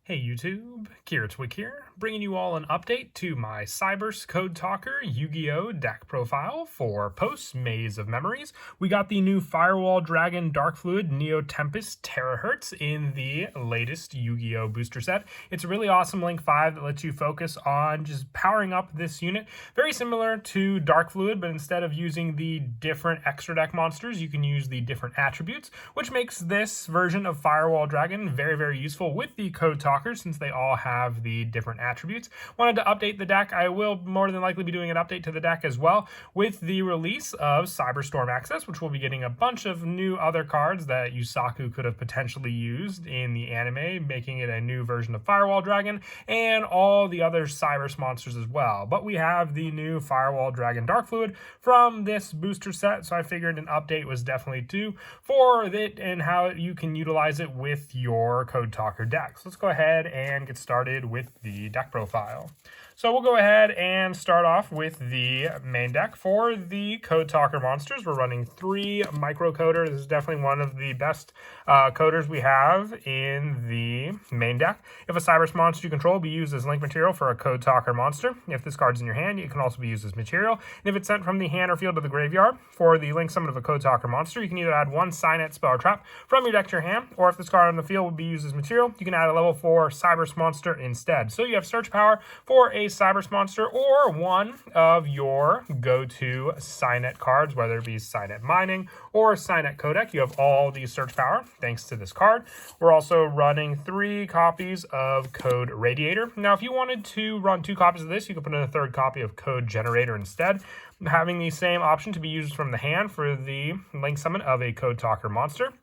Hey YouTube, Kiritwick here, bringing you all an update to my Cyberse Code Talker Yu-Gi-Oh! Deck profile for post-Maze of Memories. We got the new Firewall Dragon Dark Fluid Neo Tempest Terahertz in the latest Yu-Gi-Oh! Booster set. It's a really awesome Link 5 that lets you focus on just powering up this unit. Very similar to Dark Fluid, but instead of using the different extra deck monsters, you can use the different attributes, which makes this version of Firewall Dragon very useful with the Code Talker, since they all have the different attributes. Wanted to update the deck. I will more than likely be doing an update to the deck as well with the release of Cyberstorm Access, which will be getting a bunch of new other cards that Yusaku could have potentially used in the anime, making it a new version of Firewall Dragon and all the other Cyberse monsters as well. But we have the new Firewall Dragon Dark Fluid from this booster set, so I figured an update was definitely due for it and how you can utilize it with your Code Talker decks. Let's go ahead and get started with the deck profile. So we'll go ahead and start off with the main deck. For the Code Talker monsters, we're running 3 microcoder. This is definitely one of the best coders we have in the main deck. If a Cyberse monster you control, be used as link material for a Code Talker monster. If this card's in your hand, it can also be used as material. And if it's sent from the hand or field to the graveyard for the link summon of a Code Talker monster, you can either add 1 Signet spell or trap from your deck to your hand, or if this card on the field would be used as material, you can add a level 4 Cyberse monster instead. So you have search power for a Cyberse monster or one of your go-to Signet cards, whether it be Signet Mining or Signet Codec. You have all the search power thanks to this card. We're also running 3 copies of Code Radiator. Now, if you wanted to run 2 copies of this, you could put in a 3rd copy of Code Generator instead, having the same option to be used from the hand for the link summon of a Code Talker monster.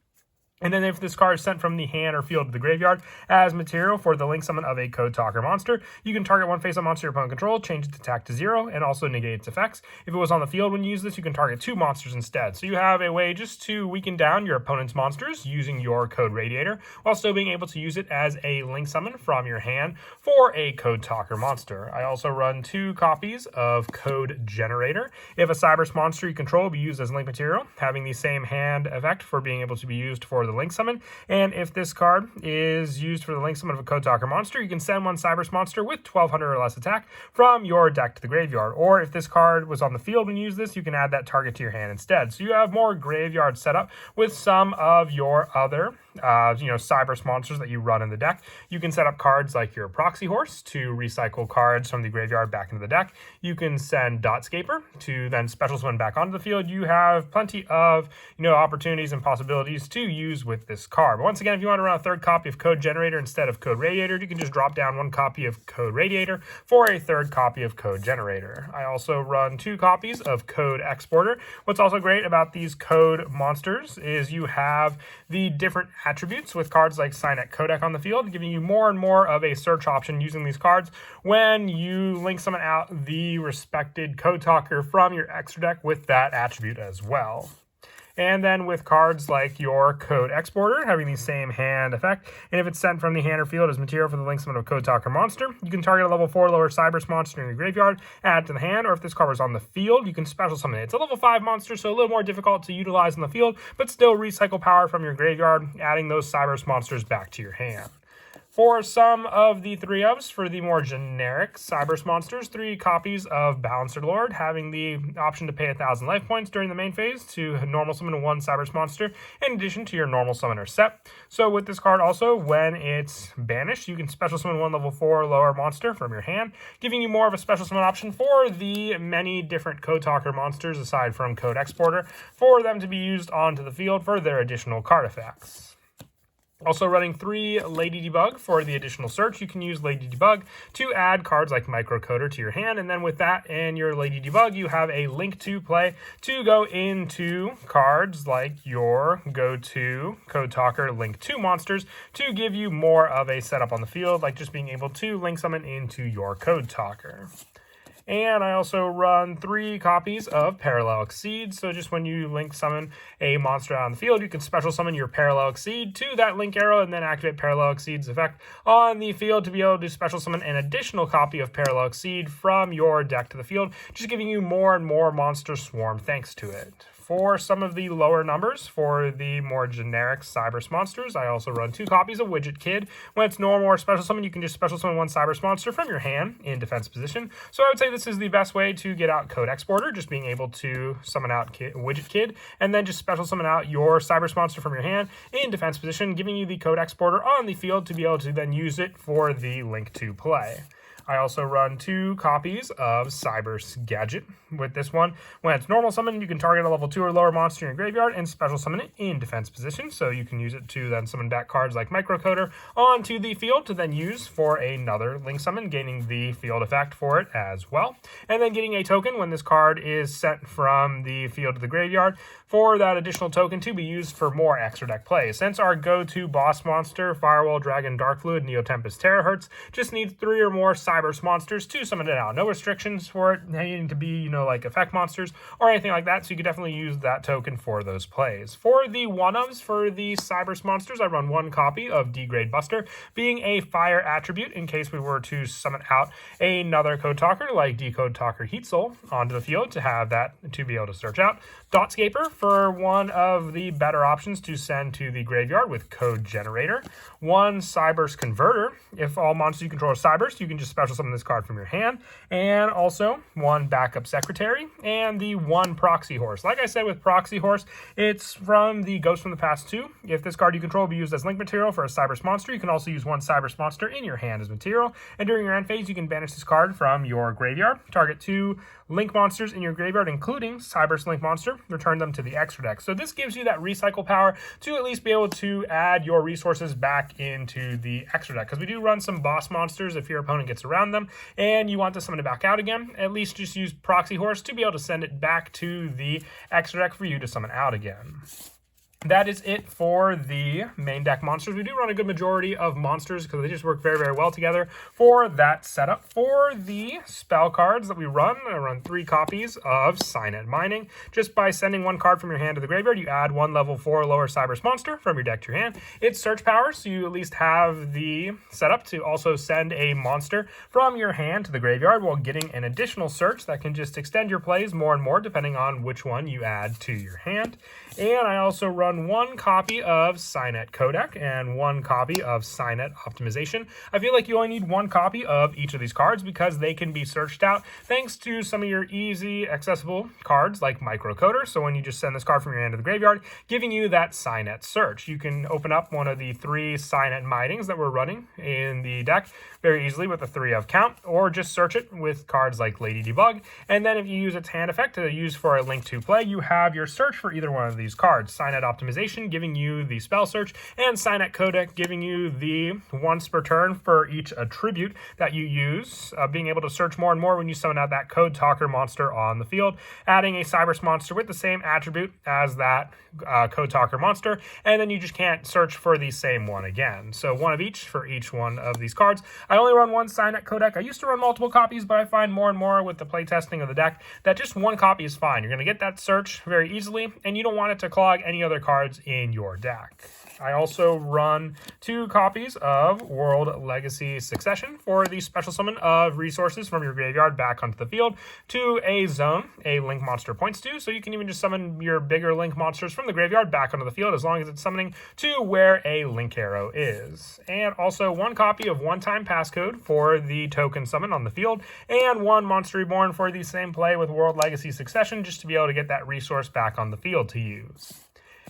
And then if this card is sent from the hand or field to the graveyard as material for the link summon of a Code Talker monster, you can target one face-up monster your opponent controls, change its attack to 0, and also negate its effects. If it was on the field when you use this, you can target 2 monsters instead. So you have a way just to weaken down your opponent's monsters using your Code Radiator, while still being able to use it as a link summon from your hand for a Code Talker monster. I also run 2 copies of Code Generator. If a Cyberse monster you control be used as link material, having the same hand effect for being able to be used for the link summon. And if this card is used for the link summon of a Code Talker monster, you can send 1 Cyberse monster with 1200 or less attack from your deck to the graveyard. Or if this card was on the field when you use this, you can add that target to your hand instead. So you have more graveyard setup with some of your other Cyberse monsters that you run in the deck. You can set up cards like your Proxy Horse to recycle cards from the graveyard back into the deck. You can send Dotscaper to then special summon back onto the field. You have plenty of opportunities and possibilities to use with this card. But once again, if you want to run a 3rd copy of Code Generator instead of Code Radiator, you can just drop down 1 copy of Code Radiator for a 3rd copy of Code Generator. I also run 2 copies of Code Exporter. What's also great about these code monsters is you have the different attributes with cards like Signet Codec on the field, giving you more and more of a search option using these cards when you link summon out the respected Code Talker from your extra deck with that attribute as well. And then with cards like your Code Exporter, having the same hand effect, and if it's sent from the hand or field as material for the link summon of Code Talker monster, you can target a level 4 lower Cyberse monster in your graveyard, add it to the hand, or if this card was on the field, you can special summon it. It's a level 5 monster, so a little more difficult to utilize in the field, but still recycle power from your graveyard, adding those Cyberse monsters back to your hand. For some of the 3-ofs, for the more generic Cyberse monsters, 3 copies of Balancer Lord, having the option to pay 1,000 life points during the main phase to normal summon 1 Cyberse monster, in addition to your normal summoner set. So with this card also, when it's banished, you can special summon 1 level 4 lower monster from your hand, giving you more of a special summon option for the many different Code Talker monsters, aside from Code Exporter, for them to be used onto the field for their additional card effects. Also running 3 Lady Debug for the additional search. You can use Lady Debug to add cards like Microcoder to your hand, and then with that and your Lady Debug, you have a link to play to go into cards like your go-to Code Talker Link 2 monsters to give you more of a setup on the field, like just being able to link summon into your Code Talker. And I also run 3 copies of Parallel Exceed. So just when you link summon a monster out on the field, you can special summon your Parallel Exceed to that link arrow and then activate Parallel Exceed's effect on the field to be able to special summon an additional copy of Parallel Exceed from your deck to the field, just giving you more and more monster swarm thanks to it. For some of the lower numbers, for the more generic Cyberse monsters, I also run 2 copies of Widget Kid. When it's normal or special summon, you can just special summon one Cyberse monster from your hand in defense position. So I would say this is the best way to get out Code Exporter, just being able to summon out Widget Kid, and then just special summon out your Cyberse monster from your hand in defense position, giving you the Code Exporter on the field to be able to then use it for the Link to Play. I also run 2 copies of Cyberse Gadget. With this one, when it's normal summon, you can target a level 2 or lower monster in your graveyard and special summon it in defense position. So you can use it to then summon back cards like Microcoder onto the field to then use for another Link summon, gaining the field effect for it as well. And then getting a token when this card is sent from the field to the graveyard for that additional token to be used for more extra deck plays. Since our go-to boss monster, Firewall, Dragon, Dark Fluid, Neo Tempest, Terahertz, just needs 3 or more Cyberse monsters to summon it out. No restrictions for it needing to be, like effect monsters or anything like that, so you could definitely use that token for those plays. For the one-ofs for the Cyberse monsters, I run 1 copy of D-Grade Buster, being a fire attribute in case we were to summon out another Code Talker like Decode Talker Heat Soul onto the field to have that to be able to search out. Dotscaper for one of the better options to send to the graveyard with Code Generator. 1 Cyberse Converter. If all monsters you control are Cyberse, you can just special summon this card from your hand. And also 1 Backup Secretary and the 1 Proxy Horse. Like I said with Proxy Horse, it's from the Ghost from the Past 2. If this card you control will be used as link material for a Cyberse monster, you can also use 1 Cyberse monster in your hand as material. And during your end phase, you can banish this card from your graveyard. Target 2 Link monsters in your graveyard, including Cyberse Link monster. Return them to the extra deck. So this gives you that recycle power to at least be able to add your resources back into the extra deck. Because we do run some boss monsters if your opponent gets around them and you want to summon it back out again. At least just use Proxy Horse to be able to send it back to the extra deck for you to summon out again. That is it for the main deck monsters. We do run a good majority of monsters because they just work very, very well together for that setup. For the spell cards that we run, I run 3 copies of Signet Mining. Just by sending 1 card from your hand to the graveyard, you add 1 level 4 or lower Cyberse monster from your deck to your hand. It's search power, so you at least have the setup to also send a monster from your hand to the graveyard while getting an additional search that can just extend your plays more and more depending on which one you add to your hand. And I also run 1 copy of Signet Codec and 1 copy of Signet Optimization. I feel like you only need 1 copy of each of these cards because they can be searched out thanks to some of your easy accessible cards like Microcoder. So when you just send this card from your hand to the graveyard, giving you that Signet search. You can open up one of the 3 Signet Minings that we're running in the deck very easily with a 3 of count, or just search it with cards like Lady Debug. And then if you use its hand effect to use for a Link to Play, you have your search for either one of these cards. Signet Optimization giving you the spell search, and Signet Codec giving you the once per turn for each attribute that you use, being able to search more and more when you summon out that Code Talker monster on the field, adding a Cyberse monster with the same attribute as that Code Talker monster, and then you just can't search for the same one again. So 1 of each for each one of these cards. I only run 1 Signet Codec. I used to run multiple copies, but I find more and more with the playtesting of the deck that just 1 copy is fine. You're going to get that search very easily, and you don't want it to clog any other cards in your deck. I also run 2 copies of World Legacy Succession for the special summon of resources from your graveyard back onto the field to a zone a Link monster points to. So you can even just summon your bigger Link monsters from the graveyard back onto the field as long as it's summoning to where a Link arrow is. And also 1 copy of One-Time Passcode for the token summon on the field, and 1 Monster Reborn for the same play with World Legacy Succession just to be able to get that resource back on the field to use.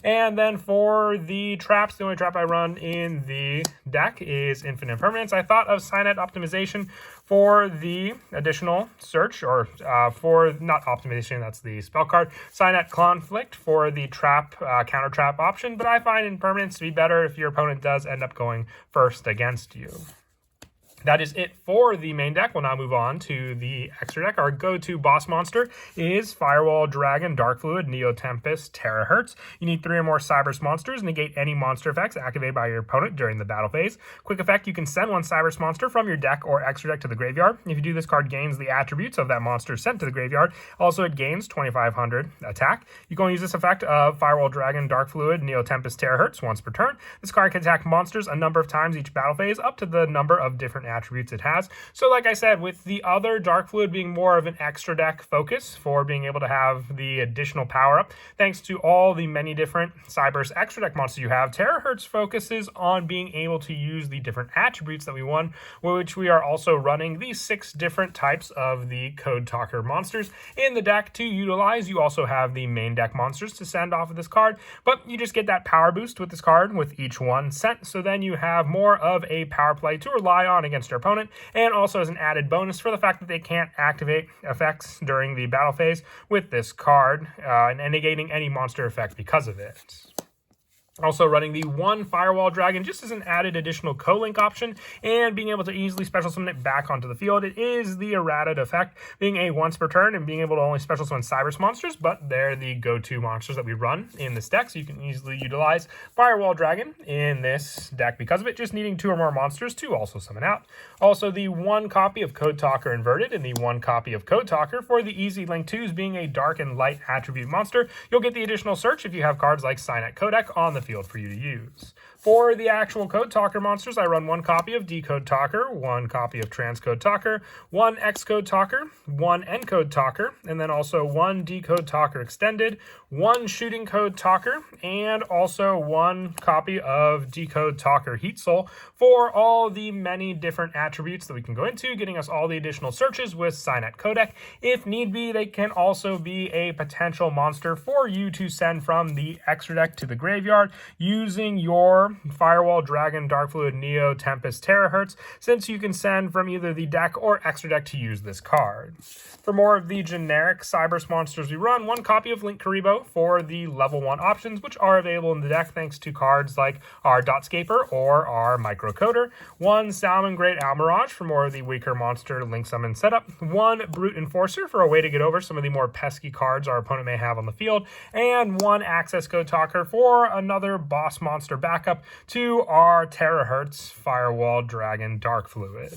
And then for the traps, the only trap I run in the deck is Infinite Permanence. I thought of Signet Optimization for the additional search, or for, not optimization, that's the spell card, Signet Conflict for the trap, counter trap option, but I find Impermanence to be better if your opponent does end up going first against you. That is it for the main deck. We'll now move on to the extra deck. Our go-to boss monster is Firewall, Dragon, Dark Fluid, Neo Tempest, Terahertz. You need 3 or more Cyberse monsters. Negate any monster effects activated by your opponent during the battle phase. Quick effect, you can send 1 Cyberse monster from your deck or extra deck to the graveyard. If you do, this card gains the attributes of that monster sent to the graveyard. Also, it gains 2,500 attack. You can use this effect of Firewall, Dragon, Dark Fluid, Neo Tempest, Terahertz once per turn. This card can attack monsters a number of times each battle phase, up to the number of different attributes it has. So like I said, with the other Dark Fluid being more of an extra deck focus for being able to have the additional power up, thanks to all the many different Cyberse extra deck monsters you have, Terahertz focuses on being able to use the different attributes that we won, which we are also running these 6 different types of the Code Talker monsters in the deck to utilize. You also have the main deck monsters to send off of this card, but you just get that power boost with this card with each one sent, so then you have more of a power play to rely on against your opponent, and also as an added bonus for the fact that they can't activate effects during the battle phase with this card, and negating any monster effect because of it. Also running the 1 Firewall Dragon just as an added additional co-link option and being able to easily special summon it back onto the field. It is the errated effect, being a once per turn and being able to only special summon Cyberse monsters, but they're the go-to monsters that we run in this deck, so you can easily utilize Firewall Dragon in this deck because of it, just needing 2 or more monsters to also summon out. Also the 1 copy of Code Talker Inverted and the 1 copy of Code Talker for the easy link 2s, being a dark and light attribute monster. You'll get the additional search if you have cards like Signet Codec on the field for you to use. For the actual Code Talker monsters, I run 1 copy of Decode Talker, 1 copy of Transcode Talker, 1 Xcode Talker, 1 Encode Talker, and then also 1 Decode Talker Extended, 1 Shooting Code Talker, and also 1 copy of Decode Talker Heat Soul for all the many different attributes that we can go into, getting us all the additional searches with Signet Codec. If need be, they can also be a potential monster for you to send from the extra deck to the graveyard using your Firewall Dragon, Dark Fluid, Neo, Tempest, Terahertz, since you can send from either the deck or extra deck to use this card. For more of the generic Cyberse monsters we run, 1 copy of Link Karibo for the level 1 options, which are available in the deck thanks to cards like our Dotscaper or our Microcoder, 1 Salmon Great Almirage for more of the weaker monster Link Summon setup, 1 Brute Enforcer for a way to get over some of the more pesky cards our opponent may have on the field, and 1 Access Code Talker for another boss monster backup to our Terahertz Firewall Dragon Dark Fluid.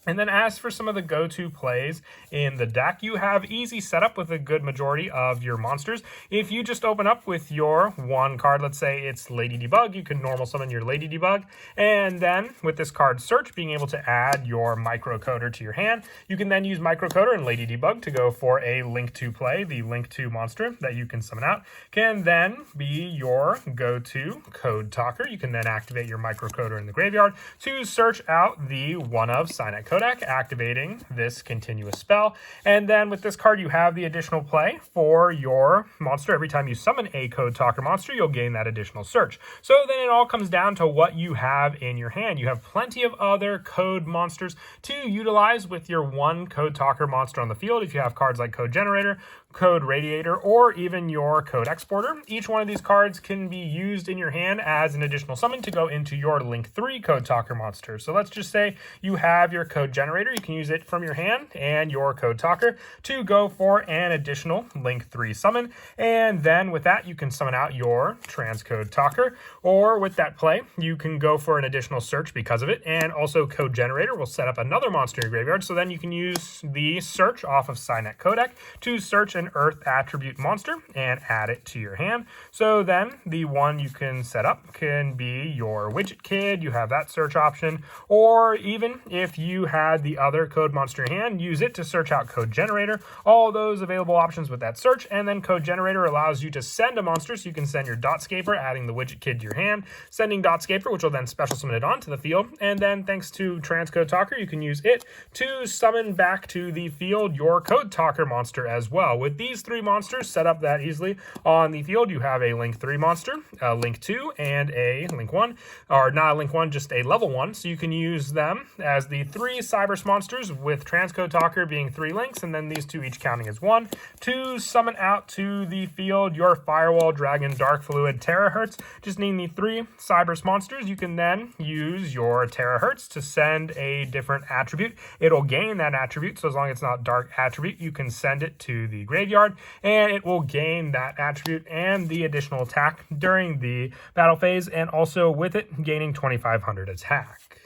And then as for some of the go-to plays in the deck, you have easy setup with a good majority of your monsters. If you just open up with your 1 card, let's say it's Lady Debug, you can normal summon your Lady Debug. And then with this card Search, being able to add your Microcoder to your hand, you can then use Microcoder and Lady Debug to go for a Link 2 play. The Link 2 monster that you can summon out can then be your go-to Code Talker. You can then activate your Microcoder in the graveyard to search out the 1 of Signet Codec, activating this continuous spell. And then with this card, you have the additional play for your monster. Every time you summon a Code Talker monster, you'll gain that additional search. So then it all comes down to what you have in your hand. You have plenty of other code monsters to utilize with your 1 Code Talker monster on the field. If you have cards like Code Generator, Code Radiator, or even your Code Exporter, each one of these cards can be used in your hand as an additional summon to go into your Link 3 Code Talker monster. So let's just say you have your Code Generator. You can use it from your hand and your Code Talker to go for an additional Link 3 summon. And then with that, you can summon out your Transcode Talker, or with that play, you can go for an additional search because of it. And also Code Generator will set up another monster in your graveyard. So then you can use the search off of Signet Codec to search an Earth attribute monster and add it to your hand. So then the one you can set up can be your Widget Kid. You have that search option, or even if you had the other code monster in your hand, use it to search out Code Generator. All those available options with that search. And then Code Generator allows you to send a monster, so you can send your Dotscaper, adding the Widget Kid to your hand, sending Dotscaper, which will then special summon it onto the field. And then thanks to Transcode Talker, you can use it to summon back to the field your Code Talker monster as well. With these 3 monsters set up that easily on the field, you have a Link 3 monster, a Link 2, and a Link 1, or not a Link 1, just a level 1. So you can use them as the 3 Cyberse monsters, with Transcode Talker being 3 links, and then these 2 each counting as 1, to summon out to the field your Firewall Dragon Dark Fluid Terahertz. Just needing the 3 Cyberse monsters, you can then use your Terahertz to send a different attribute. It'll gain that attribute, so as long as it's not dark attribute, you can send it to the graveyard, and it will gain that attribute and the additional attack during the battle phase, and also with it gaining 2500 attack.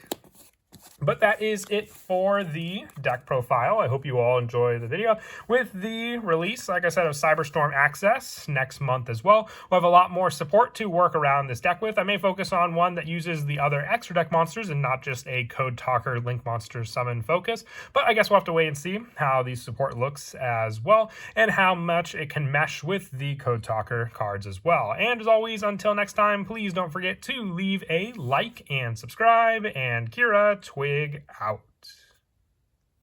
But that is it for the deck profile. I hope you all enjoy the video. With the release, like I said, of Cyberstorm Access next month as well, we'll have a lot more support to work around this deck with. I may focus on one that uses the other extra deck monsters and not just a Code Talker Link Monster summon focus. But I guess we'll have to wait and see how the support looks as well, and how much it can mesh with the Code Talker cards as well. And as always, until next time, please don't forget to leave a like and subscribe, and Kira Twig out.